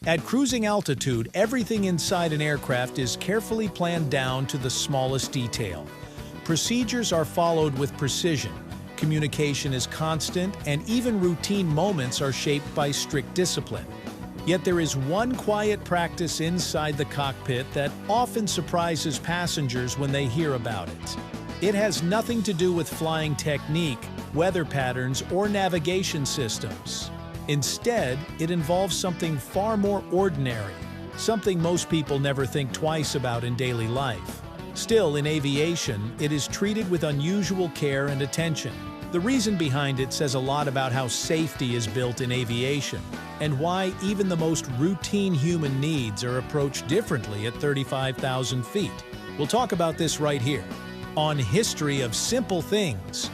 At cruising altitude, everything inside an aircraft is carefully planned down to the smallest detail. Procedures are followed with precision, communication is constant, and even routine moments are shaped by strict discipline. Yet there is one quiet practice inside the cockpit that often surprises passengers when they hear about it. It has nothing to do with flying technique, weather patterns, or navigation systems. Instead, it involves something far more ordinary, something most people never think twice about in daily life. Still, in aviation, it is treated with unusual care and attention. The reason behind it says a lot about how safety is built in aviation, and why even the most routine human needs are approached differently at 35,000 feet. We'll talk about this right here, on History of Simple Things.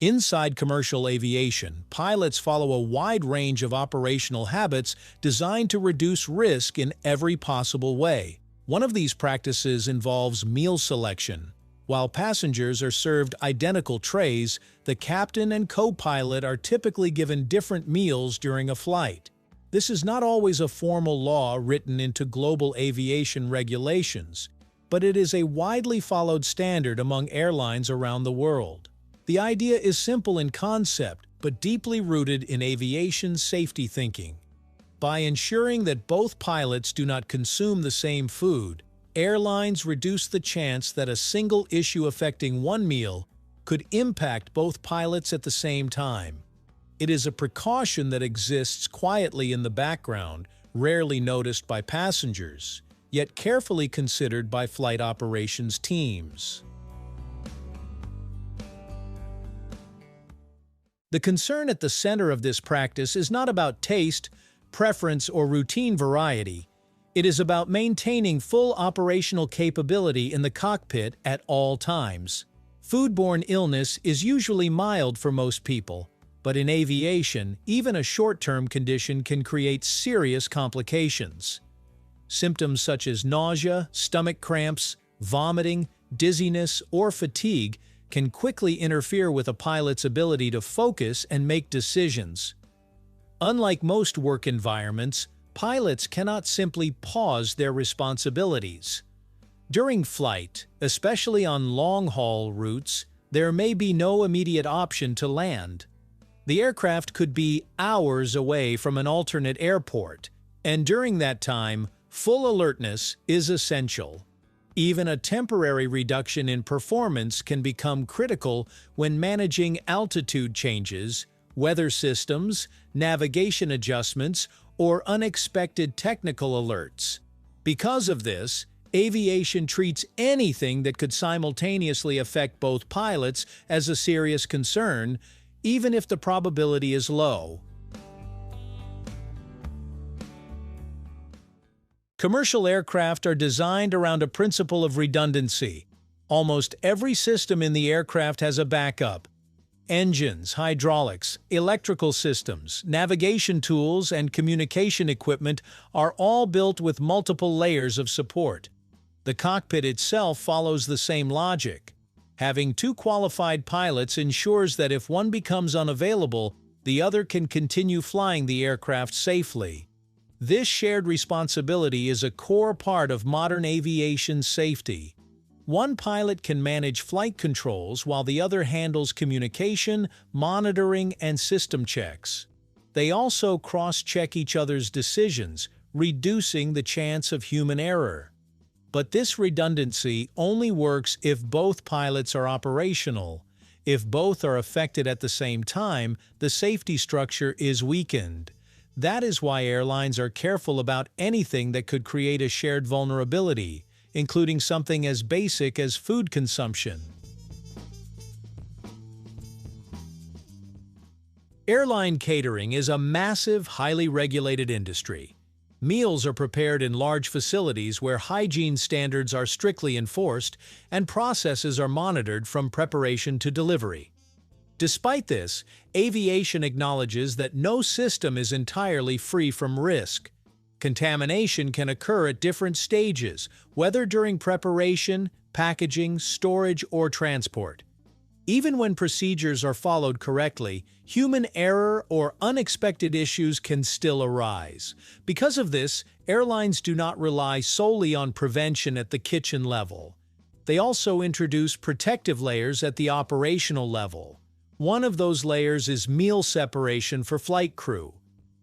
Inside commercial aviation, pilots follow a wide range of operational habits designed to reduce risk in every possible way. One of these practices involves meal selection. While passengers are served identical trays, the captain and co-pilot are typically given different meals during a flight. This is not always a formal law written into global aviation regulations, but it is a widely followed standard among airlines around the world. The idea is simple in concept, but deeply rooted in aviation safety thinking. By ensuring that both pilots do not consume the same food, airlines reduce the chance that a single issue affecting one meal could impact both pilots at the same time. It is a precaution that exists quietly in the background, rarely noticed by passengers, yet carefully considered by flight operations teams. The concern at the center of this practice is not about taste, preference, or routine variety. It is about maintaining full operational capability in the cockpit at all times. Foodborne illness is usually mild for most people, but in aviation, even a short-term condition can create serious complications. Symptoms such as nausea, stomach cramps, vomiting, dizziness, or fatigue can quickly interfere with a pilot's ability to focus and make decisions. Unlike most work environments, pilots cannot simply pause their responsibilities. During flight, especially on long-haul routes, there may be no immediate option to land. The aircraft could be hours away from an alternate airport, and during that time, full alertness is essential. Even a temporary reduction in performance can become critical when managing altitude changes, weather systems, navigation adjustments, or unexpected technical alerts. Because of this, aviation treats anything that could simultaneously affect both pilots as a serious concern, even if the probability is low. Commercial aircraft are designed around a principle of redundancy. Almost every system in the aircraft has a backup. Engines, hydraulics, electrical systems, navigation tools, and communication equipment are all built with multiple layers of support. The cockpit itself follows the same logic. Having two qualified pilots ensures that if one becomes unavailable, the other can continue flying the aircraft safely. This shared responsibility is a core part of modern aviation safety. One pilot can manage flight controls while the other handles communication, monitoring, and system checks. They also cross-check each other's decisions, reducing the chance of human error. But this redundancy only works if both pilots are operational. If both are affected at the same time, the safety structure is weakened. That is why airlines are careful about anything that could create a shared vulnerability, including something as basic as food consumption. Airline catering is a massive, highly regulated industry. Meals are prepared in large facilities where hygiene standards are strictly enforced and processes are monitored from preparation to delivery. Despite this, aviation acknowledges that no system is entirely free from risk. Contamination can occur at different stages, whether during preparation, packaging, storage, or transport. Even when procedures are followed correctly, human error or unexpected issues can still arise. Because of this, airlines do not rely solely on prevention at the kitchen level. They also introduce protective layers at the operational level. One of those layers is meal separation for flight crew.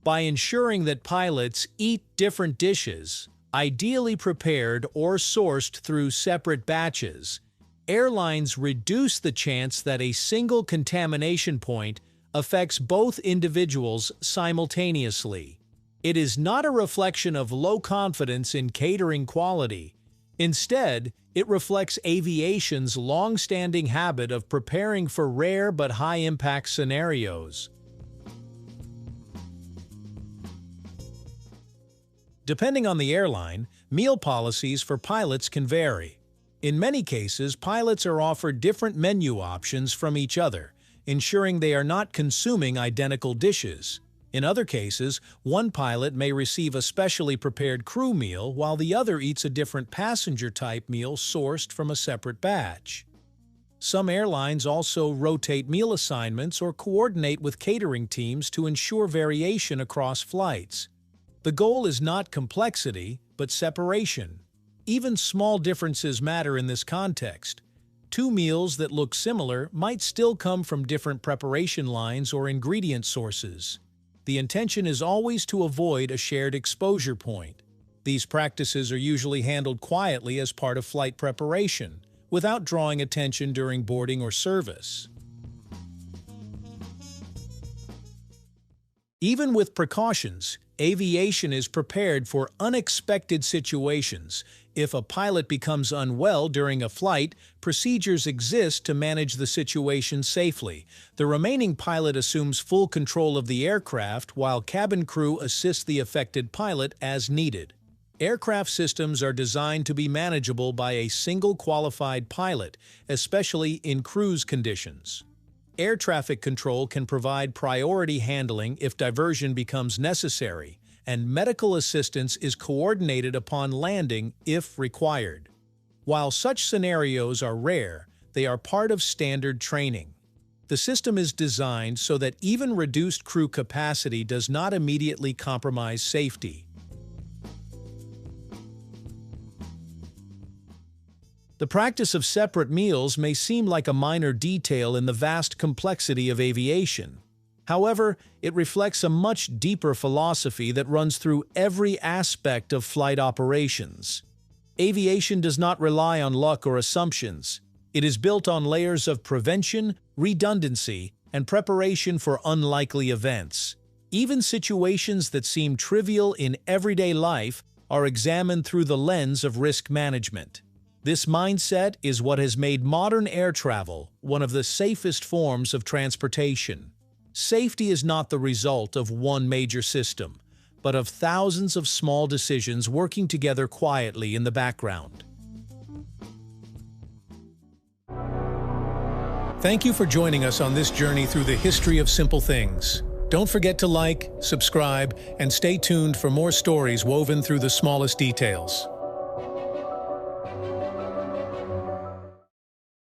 By ensuring that pilots eat different dishes, ideally prepared or sourced through separate batches, airlines reduce the chance that a single contamination point affects both individuals simultaneously. It is not a reflection of low confidence in catering quality. Instead, it reflects aviation's long-standing habit of preparing for rare but high-impact scenarios. Depending on the airline, meal policies for pilots can vary. In many cases, pilots are offered different menu options from each other, ensuring they are not consuming identical dishes. In other cases, one pilot may receive a specially prepared crew meal while the other eats a different passenger-type meal sourced from a separate batch. Some airlines also rotate meal assignments or coordinate with catering teams to ensure variation across flights. The goal is not complexity, but separation. Even small differences matter in this context. Two meals that look similar might still come from different preparation lines or ingredient sources. The intention is always to avoid a shared exposure point. These practices are usually handled quietly as part of flight preparation, without drawing attention during boarding or service. Even with precautions, aviation is prepared for unexpected situations. If a pilot becomes unwell during a flight, procedures exist to manage the situation safely. The remaining pilot assumes full control of the aircraft while cabin crew assists the affected pilot as needed. Aircraft systems are designed to be manageable by a single qualified pilot, especially in cruise conditions. Air traffic control can provide priority handling if diversion becomes necessary, and medical assistance is coordinated upon landing if required. While such scenarios are rare, they are part of standard training. The system is designed so that even reduced crew capacity does not immediately compromise safety. The practice of separate meals may seem like a minor detail in the vast complexity of aviation. However, it reflects a much deeper philosophy that runs through every aspect of flight operations. Aviation does not rely on luck or assumptions. It is built on layers of prevention, redundancy, and preparation for unlikely events. Even situations that seem trivial in everyday life are examined through the lens of risk management. This mindset is what has made modern air travel one of the safest forms of transportation. Safety is not the result of one major system, but of thousands of small decisions working together quietly in the background. Thank you for joining us on this journey through the history of simple things. Don't forget to like, subscribe, and stay tuned for more stories woven through the smallest details.